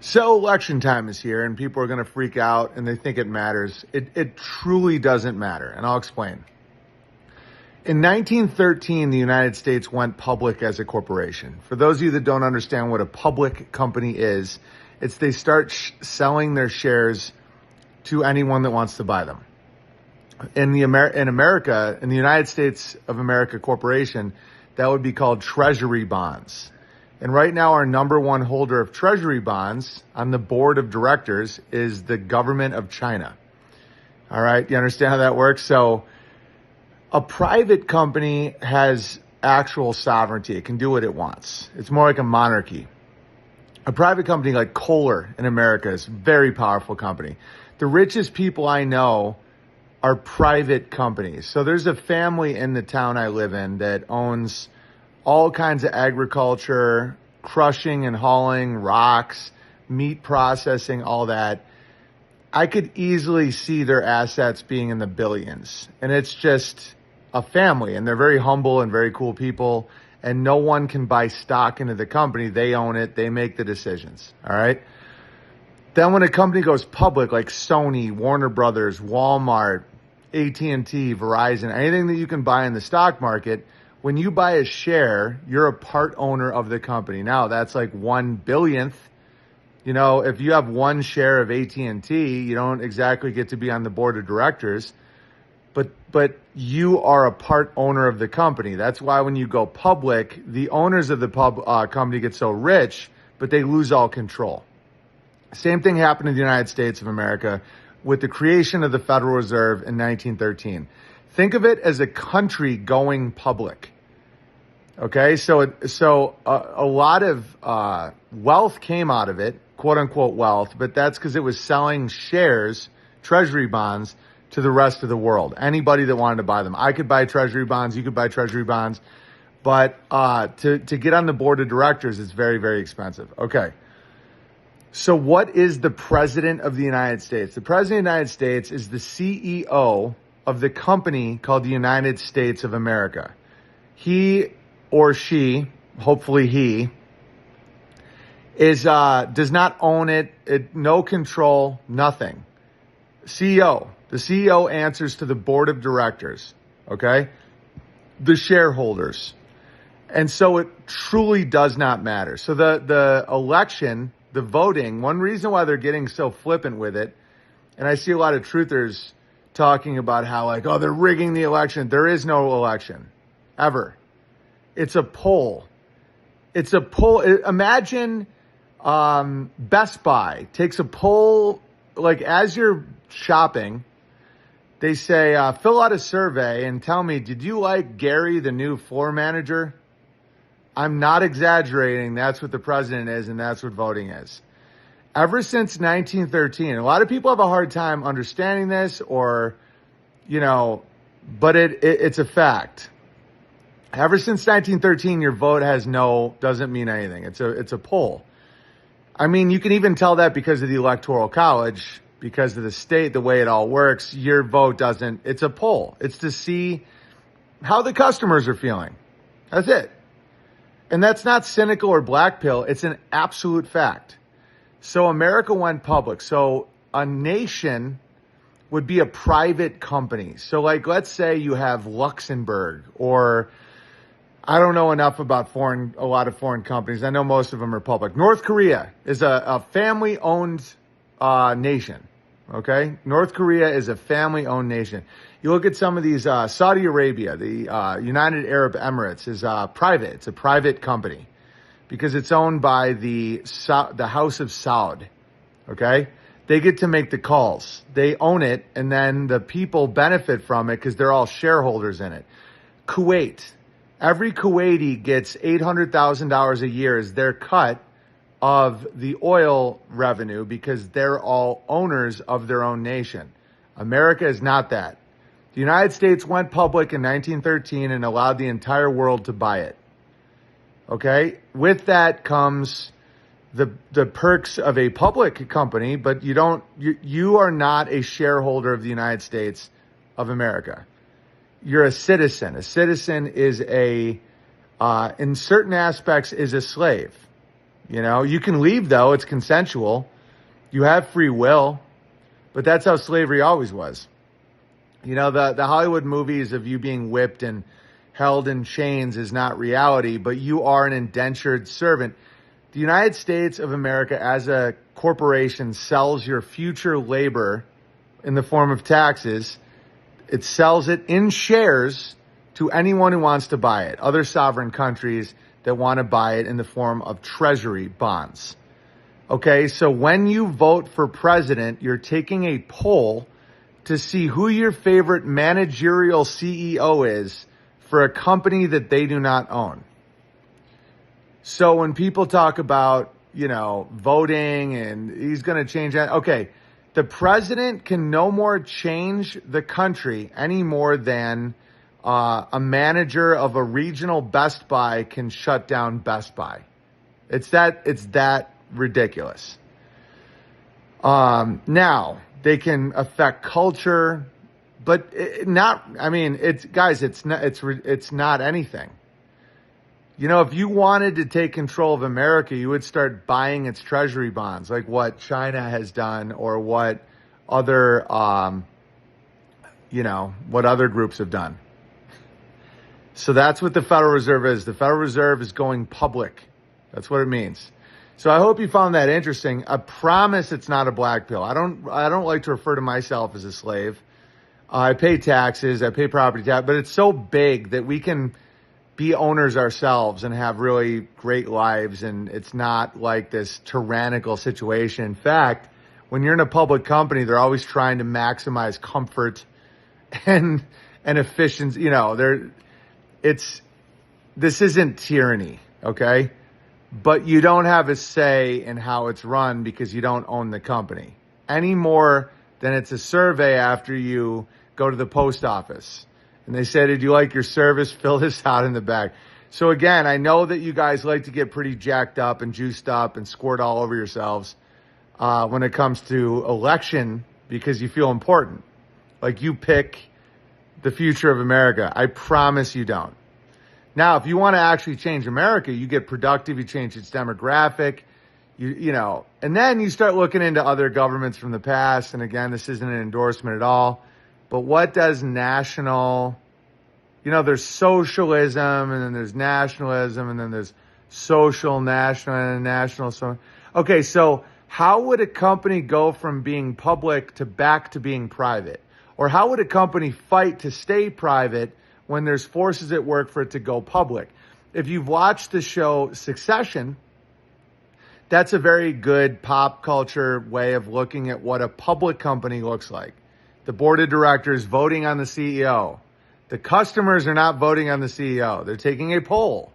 So election time is here and people are going to freak out and they think it matters. It truly doesn't matter. And I'll explain. In 1913, the United States went public as a corporation. For those of you that don't understand what a public company is, it's they start selling their shares to anyone that wants to buy them. In America, in the United States of America Corporation, that would be called treasury bonds. And right now, our number one holder of treasury bonds on the board of directors is the government of China. All right. You understand how that works? So a private company has actual sovereignty. It can do what it wants. It's more like a monarchy. A private company like Kohler in America is a very powerful company. The richest people I know are private companies. So there's a family in the town I live in that owns all kinds of agriculture, crushing and hauling rocks, meat processing, all that. I could easily see their assets being in the billions. And it's just a family, and they're very humble and very cool people, and no one can buy stock into the company. They own it. They make the decisions. All right. Then when a company goes public, like Sony, Warner Brothers, Walmart, AT&T, Verizon, anything that you can buy in the stock market, when you buy a share, you're a part owner of the company. Now, that's like 1/billionth. You know, if you have one share of AT&T, you don't exactly get to be on the board of directors, but you are a part owner of the company. That's why when you go public, the owners of the company get so rich, but they lose all control. Same thing happened in the United States of America with the creation of the Federal Reserve in 1913. Think of it as a country going public. Okay, so a lot of wealth came out of it, quote unquote wealth, but that's because it was selling shares, treasury bonds, to the rest of the world. Anybody that wanted to buy them. I could buy treasury bonds, you could buy treasury bonds, but to get on the board of directors is very, very expensive. Okay. So what is the President of the United States? The President of the United States is the CEO of the company called the United States of America. He or she, hopefully he, does not own it, no control, nothing. CEO. The CEO answers to the board of directors, okay? The shareholders. And so it truly does not matter. So the election, the voting, one reason why they're getting so flippant with it, and I see a lot of truthers talking about how like, oh, they're rigging the election. There is no election, ever. It's a poll. It's a poll. Imagine Best Buy takes a poll, like as you're shopping, they say, fill out a survey and tell me, did you like Gary, the new floor manager? I'm not exaggerating. That's what the president is, and that's what voting is. Ever since 1913, a lot of people have a hard time understanding this or, but it's a fact. Ever since 1913, your vote doesn't mean anything. It's a poll. I mean, you can even tell that because of the Electoral College, because of the state, the way it all works, your vote doesn't, it's a poll. It's to see how the customers are feeling. That's it. And that's not cynical or black pill. It's an absolute fact. So America went public. So a nation would be a private company. So like, let's say you have Luxembourg, or I don't know enough about a lot of foreign companies. I know most of them are public. North Korea is a family-owned nation. Okay? North Korea is a family-owned nation. You look at some of these, Saudi Arabia, the United Arab Emirates is private. It's a private company because it's owned by the House of Saud. Okay? They get to make the calls. They own it, and then the people benefit from it because they're all shareholders in it. Kuwait. Every Kuwaiti gets $800,000 a year as their cut of the oil revenue because they're all owners of their own nation. America is not that. The United States went public in 1913 and allowed the entire world to buy it. Okay? With that comes the perks of a public company, but you are not a shareholder of the United States of America. You're a citizen. A citizen is in certain aspects is a slave. You know, you can leave though. It's consensual. You have free will, but that's how slavery always was. You know, the Hollywood movies of you being whipped and held in chains is not reality, but you are an indentured servant. The United States of America as a corporation sells your future labor in the form of taxes. It sells it in shares to anyone who wants to buy it. Other sovereign countries that want to buy it in the form of treasury bonds. Okay, so when you vote for president, you're taking a poll to see who your favorite managerial CEO is for a company that they do not own. So when people talk about, you know, voting and he's going to change that, okay, the president can no more change the country any more than a manager of a regional Best Buy can shut down Best Buy. It's that ridiculous. Now they can affect culture, but it's not anything. You know, if you wanted to take control of America, you would start buying its treasury bonds, like what China has done or what other, what other groups have done. So that's what the Federal Reserve is. The Federal Reserve is going public. That's what it means. So I hope you found that interesting. I promise it's not a black pill. I don't like to refer to myself as a slave. I pay taxes, I pay property tax, but it's so big that we can be owners ourselves and have really great lives. And it's not like this tyrannical situation. In fact, when you're in a public company, they're always trying to maximize comfort and efficiency. You know, this isn't tyranny, okay? But you don't have a say in how it's run because you don't own the company any more than it's a survey after you go to the post office. And they say, did you like your service? Fill this out in the back. So again, I know that you guys like to get pretty jacked up and juiced up and squirt all over yourselves when it comes to election because you feel important. Like you pick the future of America. I promise you don't. Now, if you want to actually change America, you get productive, you change its demographic, you know, and then you start looking into other governments from the past. And again, this isn't an endorsement at all. But what does national, you know, there's socialism and then there's nationalism and then there's social, national, and national. So, okay, so how would a company go from being public to back to being private? Or how would a company fight to stay private when there's forces at work for it to go public? If you've watched the show Succession, that's a very good pop culture way of looking at what a public company looks like. The board of directors voting on the CEO. The customers are not voting on the CEO. They're taking a poll.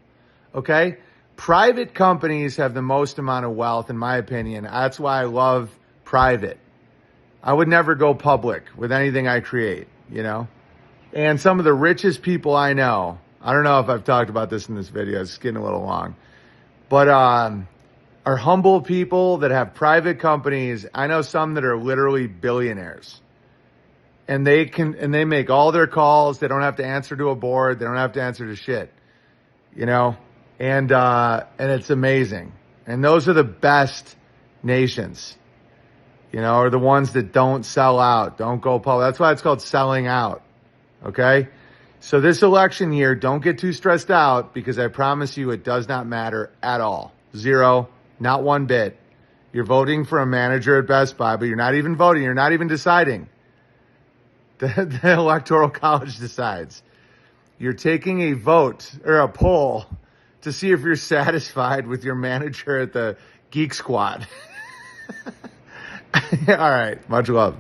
Okay? Private companies have the most amount of wealth, in my opinion. That's why I love private. I would never go public with anything I create, you know? And some of the richest people I know, I don't know if I've talked about this in this video, it's getting a little long, but are humble people that have private companies. I know some that are literally billionaires. And they make all their calls. They don't have to answer to a board. They don't have to answer to shit, you know? And it's amazing. And those are the best nations, you know, are the ones that don't sell out, don't go public. That's why it's called selling out. Okay? So this election year, don't get too stressed out because I promise you it does not matter at all. Zero, not one bit. You're voting for a manager at Best Buy, but you're not even voting. You're not even deciding. The Electoral College decides. You're taking a vote or a poll to see if you're satisfied with your manager at the Geek Squad. All right. Much love.